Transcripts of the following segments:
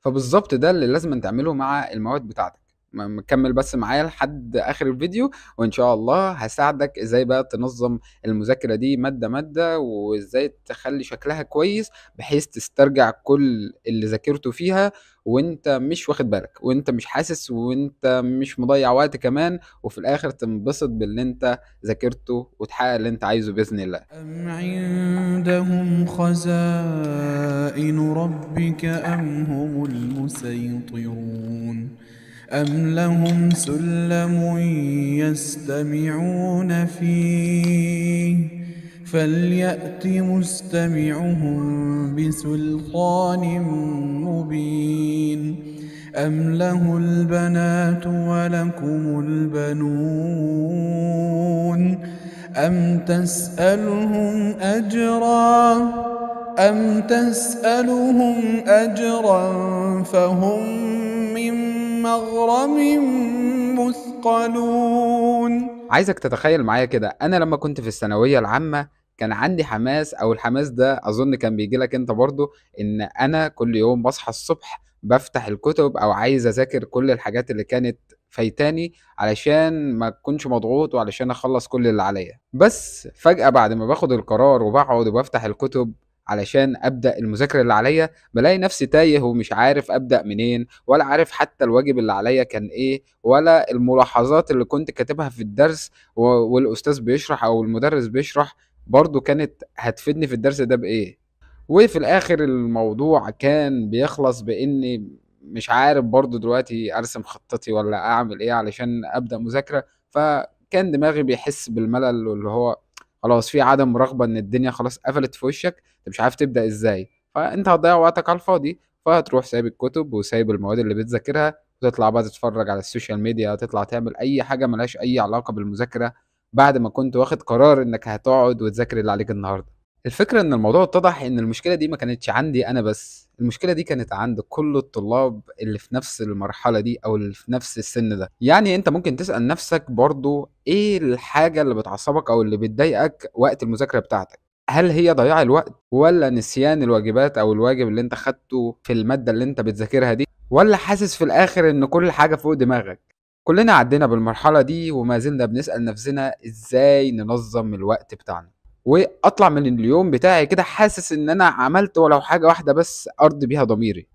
فبالضبط ده اللي لازمًا تعمله مع المواد بتاعتك. كمّل بس معايا لحد آخر الفيديو، وإن شاء الله هاساعدك إزاي بقى تنظّم المذاكرة دي مادة، مادة، وإزاي تخلّي شكلها كويس، بحيث تسترجع كل اللي ذاكرته فيها وأنت مش واخد بالك، وأنت مش حاسس، وأنت مش مضيّع وقت كمان، وفي الآخر تنبسط باللي أنت ذاكرته وتحقق اللي أنت عايزه بإذن الله. أم عندهم خزائن ربك أم هم المسيطرون أم لهم سلم يستمعون فيه فليأت مستمعهم بسلطان مبين أم له البنات ولكم البنون أم تسألهم أجرا فهم من مغرم مثقلون. عايزك تتخيل معايا كده، انا لما كنت في الثانويه العامه كان عندي حماس، او الحماس ده اظن كان بيجي لك انت برضو، ان انا كل يوم بصحى الصبح بفتح الكتب او عايز اذاكر كل الحاجات اللي كانت فايتاني علشان ما اكونش مضغوط وعلشان اخلص كل اللي عليا. بس فجأة بعد ما باخد القرار وبقعد وبفتح الكتب علشان ابدا المذاكره اللي عليا، بلاقي نفسي تايه ومش عارف ابدا منين، ولا عارف حتى الواجب اللي عليا كان ايه، ولا الملاحظات اللي كنت كاتبها في الدرس والاستاذ بيشرح او المدرس بيشرح برضو كانت هتفيدني في الدرس ده بايه. وفي الاخر الموضوع كان بيخلص باني مش عارف برضو دلوقتي ارسم خطتي ولا اعمل ايه علشان ابدا مذاكره. فكان دماغي بيحس بالملل، واللي هو خلاص في عدم رغبه، ان الدنيا خلاص قفلت في وشك، انت مش عارف تبدا ازاي، فانت هتضيع وقتك على الفاضي. فهتروح سايب الكتب وسايب المواد اللي بتذاكرها، وتطلع بقى تتفرج على السوشيال ميديا، تطلع تعمل اي حاجه ملهاش اي علاقه بالمذاكره، بعد ما كنت واخد قرار انك هتقعد وتذاكر اللي عليك النهارده. الفكرة ان الموضوع اتضح ان المشكلة دي ما كانتش عندي انا بس، المشكلة دي كانت عند كل الطلاب اللي في نفس المرحلة دي او اللي في نفس السن ده. يعني انت ممكن تسأل نفسك برضو ايه الحاجة اللي بتعصبك او اللي بتضايقك وقت المذاكرة بتاعتك. هل هي ضياع الوقت، ولا نسيان الواجبات او الواجب اللي انت خدته في المادة اللي انت بتذاكرها دي، ولا حاسس في الاخر ان كل حاجة فوق دماغك؟ كلنا عدينا بالمرحلة دي وما زلنا بنسأل نفسنا ازاي ننظم الوقت بتاعنا، واطلع من اليوم بتاعي كده حاسس ان انا عملت ولو حاجة واحدة بس ارضي بيها ضميري،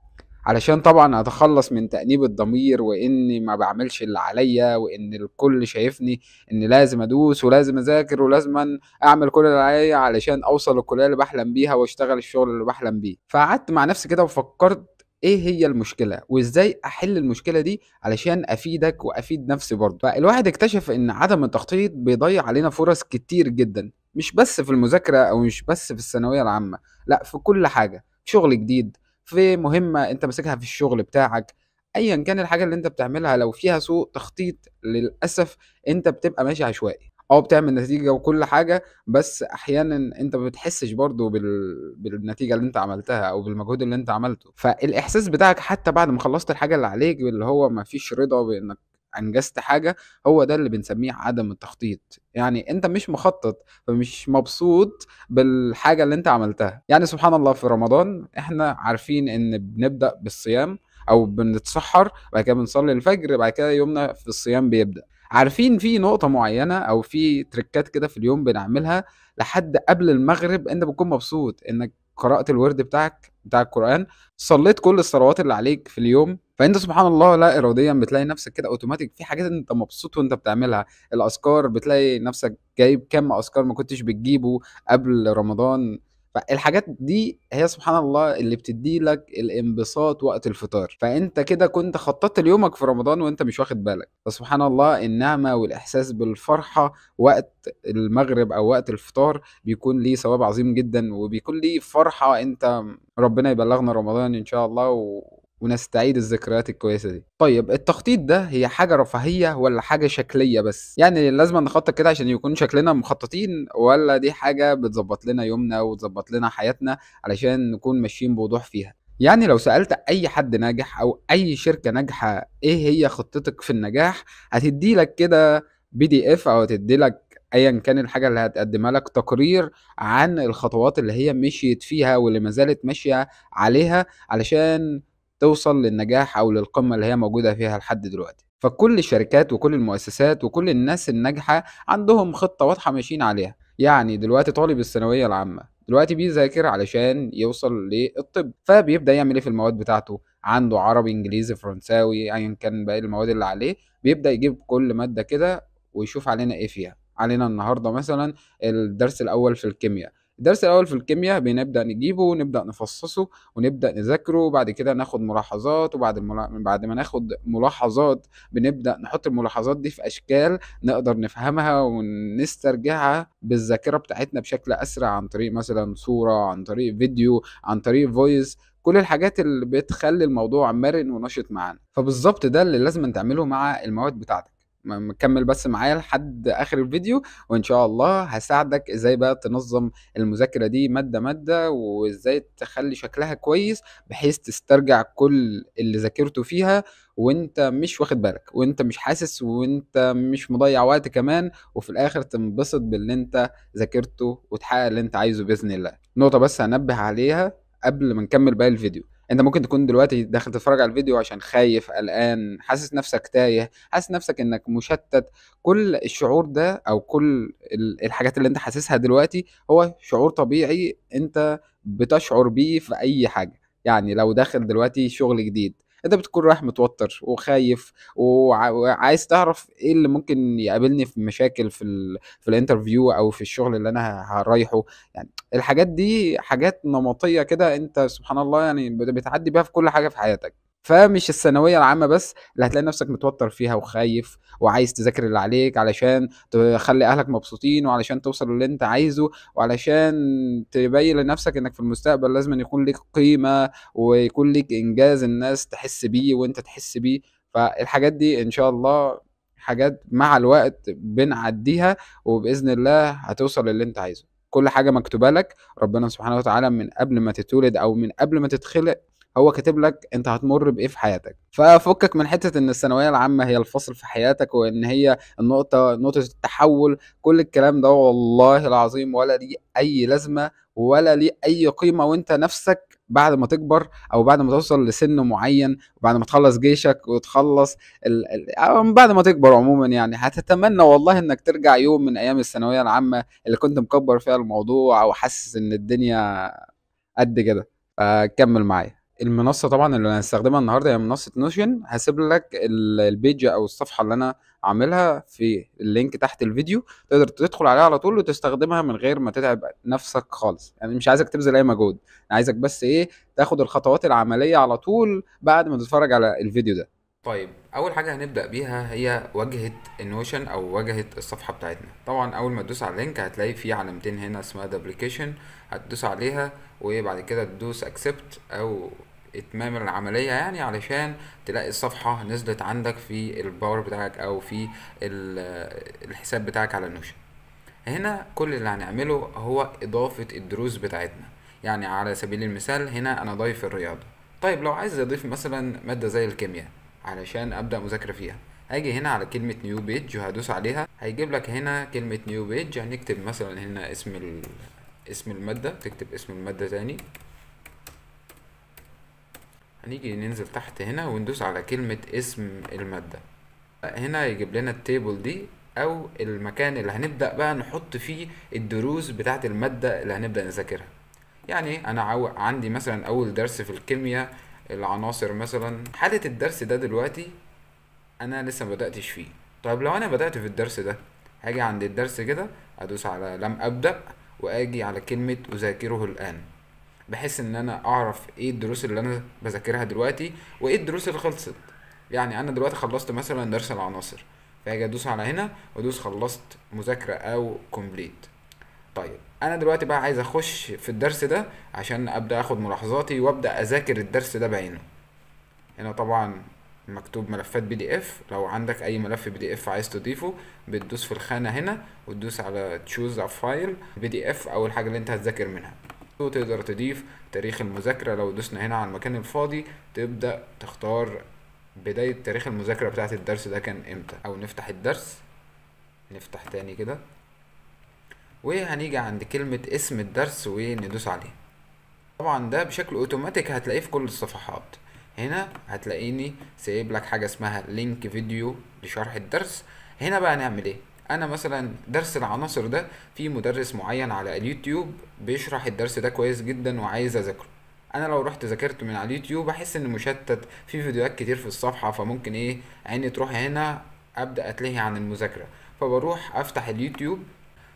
علشان طبعا اتخلص من تأنيب الضمير واني ما بعملش اللي عليا، وان الكل شايفني ان لازم ادوس ولازم اذاكر ولازم اعمل كل اللي عليا علشان اوصل للكلية اللي بحلم بيها واشتغل الشغل اللي بحلم بيه. فقعدت مع نفسي كده وفكرت ايه هي المشكلة وازاي احل المشكلة دي علشان افيدك وافيد نفسي برضه. فالواحد اكتشف ان عدم التخطيط بيضيع علينا فرص كتير جدا، مش بس في المذاكرة او مش بس في الثانوية العامة، لا في كل حاجة، شغل جديد، في مهمة انت ماسكها في الشغل بتاعك، ايا كان الحاجة اللي انت بتعملها لو فيها سوء تخطيط للأسف انت بتبقى ماشي عشوائي. اه بتعمل نتيجة وكل حاجة، بس احيانا انت ما بتحسش برضو بالنتيجة اللي انت عملتها او بالمجهود اللي انت عملته. فالاحساس بتاعك حتى بعد ما خلصت الحاجة اللي عليك، اللي هو ما فيش رضا بانك انجزت حاجة، هو ده اللي بنسميه عدم التخطيط. يعني انت مش مخطط، فمش مبسوط بالحاجة اللي انت عملتها. يعني سبحان الله في رمضان احنا عارفين ان بنبدأ بالصيام او بنتسحر، بعد كده بنصلي الفجر، بعد كده يومنا في الصيام بيبدأ. عارفين في نقطة معينة او في تريكات كده في اليوم بنعملها لحد قبل المغرب، انت بتكون مبسوط انك قرأت الورد بتاعك بتاع القرآن، صليت كل الصلوات اللي عليك في اليوم، فانت سبحان الله لا اراديا بتلاقي نفسك كده اوتوماتيك في حاجات انت مبسوط وانت بتعملها. الاذكار بتلاقي نفسك جايب كم اذكار ما كنتش بتجيبه قبل رمضان. فالحاجات دي هي سبحان الله اللي بتدي لك الانبساط وقت الفطار، فانت كده كنت خططت ليومك في رمضان وانت مش واخد بالك. فسبحان الله النعمة والاحساس بالفرحة وقت المغرب او وقت الفطار بيكون ليه ثواب عظيم جدا، وبيكون ليه فرحة. انت ربنا يبلغنا رمضان ان شاء الله ونستعيد الذكريات الكويسة دي. طيب التخطيط ده هي حاجة رفاهية ولا حاجة شكلية بس؟ يعني لازم نخطط كده عشان يكون شكلنا مخططين، ولا دي حاجة بتظبط لنا يومنا وتظبط لنا حياتنا علشان نكون ماشيين بوضوح فيها؟ يعني لو سألت أي حد ناجح أو أي شركة ناجحة إيه هي خطتك في النجاح، هتدي لك كده PDF، أو هتدي لك ايا كان الحاجه اللي هتقدمها لك تقرير عن الخطوات اللي هي مشيت فيها واللي ما زالت ماشيه عليها علشان توصل للنجاح او للقمة اللي هي موجودة فيها لحد دلوقتي. فكل الشركات وكل المؤسسات وكل الناس الناجحة عندهم خطة واضحة ماشيين عليها. يعني دلوقتي طالب الثانوية العامة دلوقتي بيذاكر علشان يوصل للطب، فبيبدأ يعمل ايه في المواد بتاعته؟ عنده عربي، انجليزي، فرنساوي، ايا كان باقي المواد اللي عليه. بيبدأ يجيب كل مادة كده ويشوف علينا ايه فيها. علينا النهارده مثلا الدرس الاول في الكيمياء. الدرس الاول في الكيمياء بنبدا نجيبه ونبدا نفصصه ونبدا نذاكره، وبعد كده ناخد ملاحظات، وبعد بعد ما ناخد ملاحظات بنبدا نحط الملاحظات دي في اشكال نقدر نفهمها ونسترجعها بالذاكره بتاعتنا بشكل اسرع، عن طريق مثلا صوره، عن طريق فيديو، عن طريق فويس. كل الحاجات اللي بتخلي الموضوع مرن ونشط معانا. فبالظبط ده اللي لازم تعمله مع المواد بتاعتك. مكمل بس معايا لحد اخر الفيديو، وان شاء الله هساعدك ازاي بقى تنظم المذاكرة دي مادة مادة، وازاي تخلي شكلها كويس بحيث تسترجع كل اللي ذاكرته فيها وانت مش واخد بالك، وانت مش حاسس، وانت مش مضيع وقت كمان، وفي الاخر تنبسط باللي انت ذاكرته وتحقق اللي انت عايزه باذن الله. نقطة بس هنبه عليها قبل ما نكمل باقي الفيديو. انت ممكن تكون دلوقتي داخل تتفرج على الفيديو عشان خايف، قلقان، حاسس نفسك تايه، حاسس نفسك انك مشتت. كل الشعور ده او كل الحاجات اللي انت حاسسها دلوقتي هو شعور طبيعي انت بتشعر بيه في اي حاجة. يعني لو داخل دلوقتي شغل جديد، انت بتكون رايح متوتر وخايف وعايز تعرف ايه اللي ممكن يقابلني في مشاكل في الانترفيو او في الشغل اللي انا رايحه. يعني الحاجات دي حاجات نمطية كده، انت سبحان الله يعني بتعدي بيها في كل حاجة في حياتك. فمش الثانوية العامة بس اللي هتلاقي نفسك متوتر فيها وخايف وعايز تذاكر اللي عليك علشان تخلي اهلك مبسوطين، وعلشان توصل للي انت عايزه، وعلشان تبين لنفسك انك في المستقبل لازم أن يكون ليك قيمة ويكون ليك انجاز الناس تحس بيه وانت تحس بيه. فالحاجات دي ان شاء الله حاجات مع الوقت بنعديها، وبإذن الله هتوصل للي انت عايزه. كل حاجة مكتوبة لك، ربنا سبحانه وتعالى من قبل ما تتولد او من قبل ما تتخلق هو كاتب لك انت هتمر بايه في حياتك. ففكك من حته ان الثانويه العامه هي الفصل في حياتك وان هي نقطه التحول. كل الكلام ده والله العظيم ولا ليه اي لازمه ولا ليه اي قيمه، وانت نفسك بعد ما تكبر او بعد ما توصل لسن معين، وبعد ما تخلص جيشك وتخلص أو بعد ما تكبر عموما، يعني هتتمنى والله انك ترجع يوم من ايام الثانويه العامه اللي كنت مكبر فيها الموضوع او حاسس ان الدنيا قد كده. فكمل معايا. المنصة طبعا اللي هنستخدمها النهاردة هي منصة نوشن. هسيب لك البيج او الصفحة اللي انا عاملها في اللينك تحت الفيديو، تقدر تدخل عليها على طول وتستخدمها من غير ما تتعب نفسك خالص. يعني مش عايزك تبذل اي مجهود، أنا عايزك بس ايه، تاخد الخطوات العملية على طول بعد ما تتفرج على الفيديو ده. طيب اول حاجه هنبدا بيها هي واجهه النوشن او واجهه الصفحه بتاعتنا. طبعا اول ما تدوس على اللينك هتلاقي في علامتين هنا اسمها دبليكيشن، هتدوس عليها وبعد كده تدوس اكسبت او اتمام العمليه، يعني علشان تلاقي الصفحه نزلت عندك في الباور بتاعك او في الحساب بتاعك على النوشن. هنا كل اللي هنعمله هو اضافه الدروس بتاعتنا. يعني على سبيل المثال هنا انا ضايف الرياضه. طيب لو عايز اضيف مثلا ماده زي الكيمياء علشان ابدا مذاكره فيها، هاجي هنا على كلمه نيو بيج وهدوس عليها، هيجيب لك هنا كلمه نيو بيج. هنكتب مثلا هنا اسم الماده، تكتب اسم الماده تاني. هنيجي ننزل تحت هنا وندوس على كلمه اسم الماده. هنا يجيب لنا التيبل دي او المكان اللي هنبدا بقى نحط فيه الدروس بتاعه الماده اللي هنبدا نذاكرها. يعني انا عندي مثلا اول درس في الكيمياء العناصر مثلا. حالة الدرس ده دلوقتي انا لسه ما بداتش فيه. طيب لو انا بدات في الدرس ده، هاجي عند الدرس كده ادوس على لم ابدا واجي على كلمه اذاكره الان، بحيث ان انا اعرف ايه الدروس اللي انا بذاكرها دلوقتي وايه الدروس اللي خلصت. يعني انا دلوقتي خلصت مثلا درس العناصر، فاجي ادوس على هنا وادوس خلصت مذاكره او كومبليت. طيب انا دلوقتي بقى عايز اخش في الدرس ده عشان ابدا اخد ملاحظاتي وابدا اذاكر الدرس ده بعينه. هنا طبعا مكتوب ملفات بي دي اف. لو عندك اي ملف بي دي اف عايز تضيفه بتدوس في الخانة هنا وتدوس على تشوز ا فايل بي دي اف او الحاجة اللي انت هتذاكر منها، وتقدر تضيف تاريخ المذاكرة. لو دوسنا هنا على المكان الفاضي تبدأ تختار بداية تاريخ المذاكرة بتاعت الدرس ده كان امتى، او نفتح الدرس، نفتح تاني كده وهنيجي عند كلمة اسم الدرس وندوس عليه. طبعا ده بشكل اوتوماتيك هتلاقيه في كل الصفحات. هنا هتلاقيني سايب لك حاجة اسمها لينك فيديو لشرح الدرس. هنا بقى نعمل ايه؟ انا مثلا درس العناصر ده في مدرس معين على اليوتيوب بيشرح الدرس ده كويس جدا وعايز اذاكره. انا لو رحت ذاكرته من على اليوتيوب احس ان مشتت في فيديوهات كتير في الصفحة، فممكن ايه عيني تروح هنا ابدا اتلهي عن المذاكرة. فبروح افتح اليوتيوب،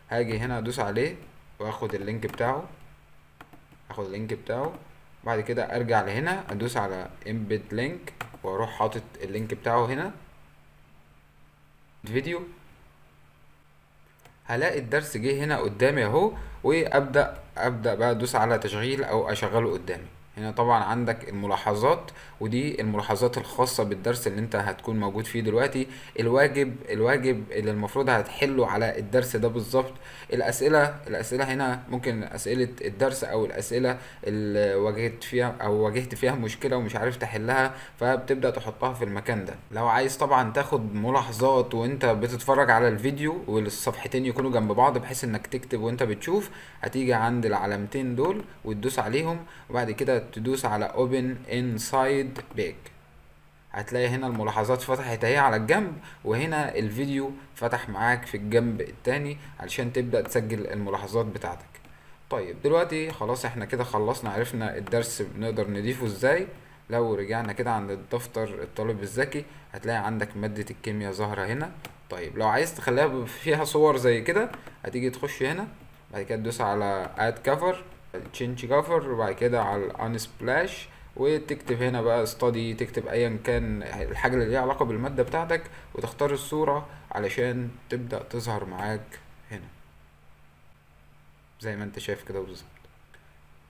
هاجي هنا ادوس عليه واخد اللينك بتاعه، اخد اللينك بتاعه. بعد كده ارجع لهنا ادوس على embed link واروح حاطط اللينك بتاعه هنا الفيديو. هلاقي الدرس جه هنا قدامي اهو، وابدا بقى ادوس على تشغيل او اشغله قدامي. هنا طبعا عندك الملاحظات، ودي الملاحظات الخاصة بالدرس اللي انت هتكون موجود فيه دلوقتي. الواجب اللي المفروض هتحله على الدرس ده بالظبط. الاسئلة هنا ممكن اسئلة الدرس او الاسئلة اللي واجهت فيها مشكلة ومش عارف تحلها، فبتبدأ تحطها في المكان ده. لو عايز طبعا تاخد ملاحظات وانت بتتفرج على الفيديو والصفحتين يكونوا جنب بعض بحيث انك تكتب وانت بتشوف، هتيجي عند العلامتين دول وتدوس عليهم، وبعد كده تدوس على open inside page. هتلاقي هنا الملاحظات فتحت اهي على الجنب، وهنا الفيديو فتح معاك في الجنب التاني علشان تبدأ تسجل الملاحظات بتاعتك. طيب دلوقتي خلاص احنا كده خلصنا، عرفنا الدرس بنقدر نضيفه ازاي. لو رجعنا كده عند دفتر الطالب الذكي هتلاقي عندك مادة الكيمياء ظاهرة هنا. طيب لو عايز تخليها فيها صور زي كده، هتيجي تخش هنا، بعد كده تدوس على add cover change cover، وبعد كده على unsplash، وتكتب هنا بقى study، تكتب ايا كان الحاجة اللي ليها علاقة بالمادة بتاعتك، وتختار الصورة علشان تبدأ تظهر معاك هنا زي ما انت شايف كده بالظبط.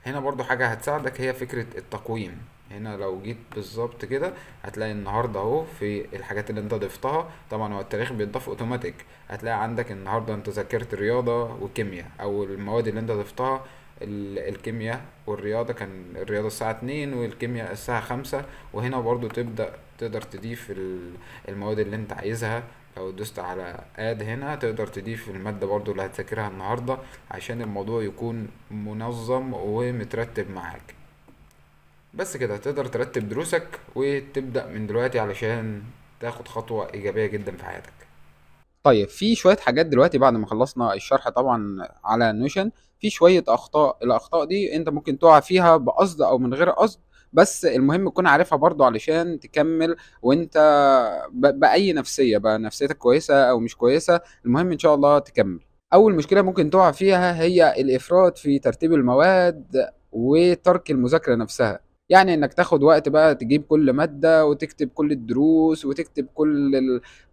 هنا برضو حاجة هتساعدك هي فكرة التقويم. هنا لو جيت بالظبط كده هتلاقي النهاردة اهو في الحاجات اللي انت ضفتها، طبعا هو التاريخ بيتضاف اوتوماتيك. هتلاقي عندك النهاردة انت ذاكرت رياضة وكيمياء، او المواد اللي انت ضفتها. الكيمياء والرياضة كان الرياضة الساعة 2 والكيمياء الساعة 5. وهنا برضو تقدر تضيف المواد اللي انت عايزها. لو دوست على اد هنا تقدر تضيف المادة برضو اللي هتذاكرها النهاردة، عشان الموضوع يكون منظم ومترتب معاك. بس كده تقدر ترتب دروسك وتبدأ من دلوقتي علشان تاخد خطوة إيجابية جدا في حياتك. طيب في شوية حاجات دلوقتي بعد ما خلصنا الشرح طبعا على نوشن، في شوية أخطاء. الأخطاء دي أنت ممكن تقع فيها بقصد أو من غير قصد، بس المهم تكون عارفها برضو علشان تكمل. وانت بأي نفسية بقى، نفسيتك كويسة أو مش كويسة، المهم إن شاء الله تكمل. أول مشكلة ممكن تقع فيها هي الإفراط في ترتيب المواد وترك المذاكرة نفسها. يعني انك تاخد وقت بقى تجيب كل مادة وتكتب كل الدروس وتكتب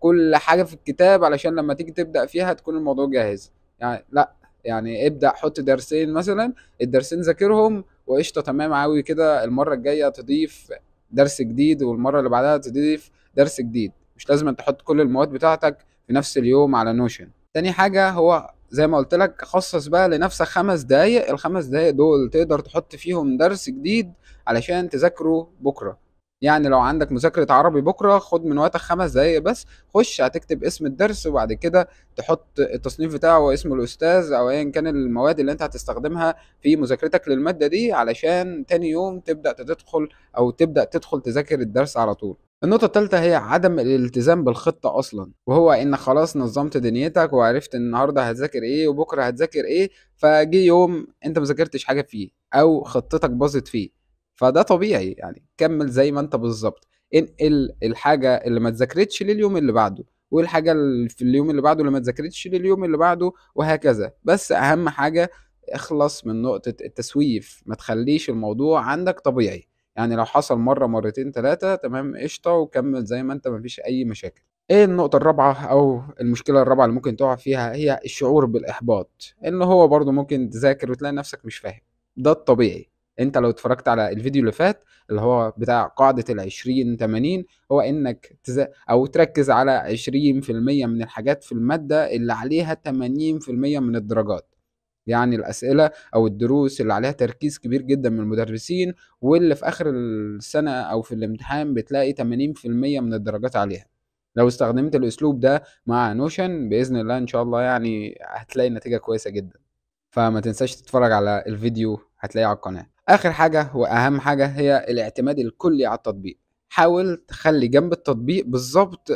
كل حاجة في الكتاب علشان لما تيجي تبدأ فيها تكون الموضوع جاهز. يعني لا، يعني ابدأ حط درسين مثلا، الدرسين ذاكرهم وقشطة تمام عاوي كده. المرة الجاية تضيف درس جديد، والمرة اللي بعدها تضيف درس جديد. مش لازم انت تحط كل المواد بتاعتك في نفس اليوم على نوشن. تاني حاجة هو زي ما قلت لك، خصص بقى لنفسك 5 دقايق. ال5 دقايق دول تقدر تحط فيهم درس جديد علشان تذاكره بكرة. يعني لو عندك مذاكرة عربي بكرة، خد من وقتك 5 دقايق بس، خش هتكتب اسم الدرس وبعد كده تحط التصنيف بتاعه واسم الأستاذ أو أيا كان المواد اللي أنت هتستخدمها في مذاكرتك للمادة دي، علشان تاني يوم تبدأ تدخل تذاكر الدرس على طول. النقطة التالتة هي عدم الالتزام بالخطة أصلا، وهو إنك خلاص نظمت دنيتك وعرفت إن النهاردة هتذاكر إيه وبكرة هتذاكر إيه، فجي يوم أنت مذاكرتش حاجة فيه أو خطتك باظت فيه. فده طبيعي، يعني كمل زي ما أنت بالظبط. انقل الحاجة اللي ما اتذاكرتش لليوم اللي بعده، والحاجة اللي في اليوم اللي بعده اللي ما اتذاكرتش لليوم اللي بعده، وهكذا. بس أهم حاجة اخلص من نقطة التسويف، ما تخليش الموضوع عندك طبيعي. يعني لو حصل مرة مرتين تلاتة تمام قشطة، وكمل زي ما انت، مفيش اي مشاكل. ايه النقطة الرابعة او المشكلة الرابعة اللي ممكن تقع فيها؟ هي الشعور بالاحباط، ان هو برضو ممكن تذاكر وتلاقي نفسك مش فاهم. ده الطبيعي. انت لو اتفرجت على الفيديو اللي فات اللي هو بتاع قاعدة 20 80، هو انك او تركز على 20% من الحاجات في المادة اللي عليها 80% من الدرجات. يعني الأسئلة أو الدروس اللي عليها تركيز كبير جدا من المدرسين، واللي في آخر السنة أو في الامتحان بتلاقي 80% من الدرجات عليها. لو استخدمت الأسلوب ده مع نوشن بإذن الله إن شاء الله يعني هتلاقي نتيجة كويسة جدا. فما تنساش تتفرج على الفيديو هتلاقيه على القناة. آخر حاجة وأهم حاجة هي الاعتماد الكلي على التطبيق. حاول تخلّي جنب التطبيق بالضبط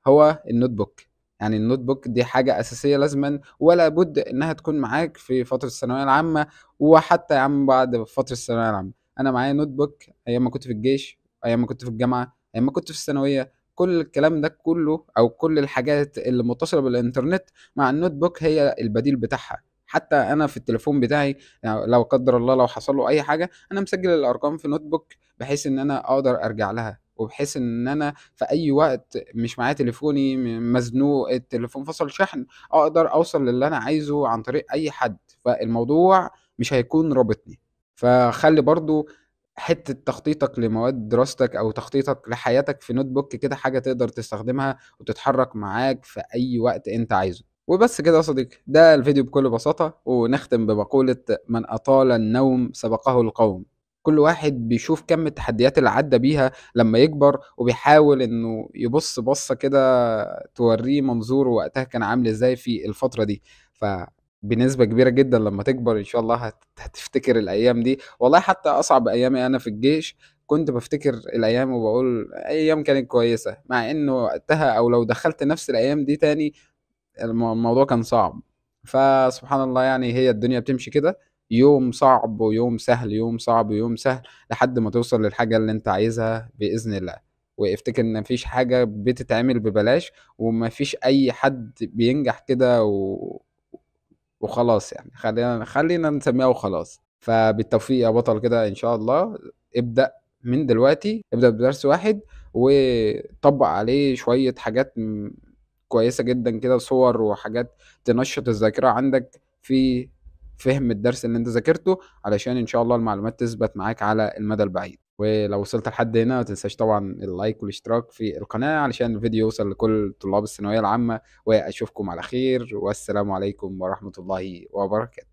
هو النوت بوك. يعني النوت بوك دي حاجة أساسية لازمًا ولا بُد إنها تكون معاك في فترة الثانوية العامة، وحتى يا عم بعد فترة الثانوية العامة. أنا معايا نوت بوك أيام ما كنت في الجيش، أيام ما كنت في الجامعة، أيام ما كنت في الثانوية. كل الكلام ده كله أو كل الحاجات اللي متصلة بالإنترنت مع النوت بوك هي البديل بتاعها. حتى أنا في التليفون بتاعي لو قدر الله لو حصل له أي حاجة، أنا مسجل الأرقام في نوت بوك بحيث إن أنا أقدر أرجع لها، وبحيث إن أنا في أي وقت مش معايا تليفوني مزنوق، التليفون فصل شحن، أقدر أوصل للي أنا عايزه عن طريق أي حد. فالموضوع مش هيكون رابطني. فخلي برضو حتة تخطيطك لمواد دراستك أو تخطيطك لحياتك في نوت بوك كده حاجة تقدر تستخدمها وتتحرك معاك في أي وقت أنت عايزه. وبس كده يا صديقي، ده الفيديو بكل بساطة، ونختم بمقولة: من أطال النوم سبقه القوم. كل واحد بيشوف كم التحديات اللي عدى بيها لما يكبر، وبيحاول انه يبص بصة كده توريه منظوره وقتها كان عامل ازاي في الفترة دي. فبنسبة كبيرة جدا لما تكبر ان شاء الله هتفتكر الايام دي. والله حتى اصعب ايامي انا في الجيش كنت بفتكر الايام وبقول ايام كانت كويسة، مع انه وقتها او لو دخلت نفس الايام دي تاني الموضوع كان صعب. فسبحان الله يعني هي الدنيا بتمشي كده، يوم صعب ويوم سهل، يوم صعب ويوم سهل، لحد ما توصل للحاجة اللي انت عايزها بإذن الله. وافتكر ان مفيش حاجة بتتعمل ببلاش، ومفيش اي حد بينجح كده وخلاص. يعني خلينا نسميها وخلاص. فبالتوفيق يا بطل كده ان شاء الله. ابدأ من دلوقتي، ابدأ بدرس واحد وطبق عليه شوية حاجات كويسة جدا كده، صور وحاجات تنشط الذاكرة عندك في فهم الدرس اللي انت ذاكرته، علشان ان شاء الله المعلومات تثبت معاك على المدى البعيد. ولو وصلت لحد هنا ما تنساش طبعا اللايك والاشتراك في القناة علشان الفيديو يوصل لكل طلاب الثانوية العامة. واشوفكم على خير، والسلام عليكم ورحمة الله وبركاته.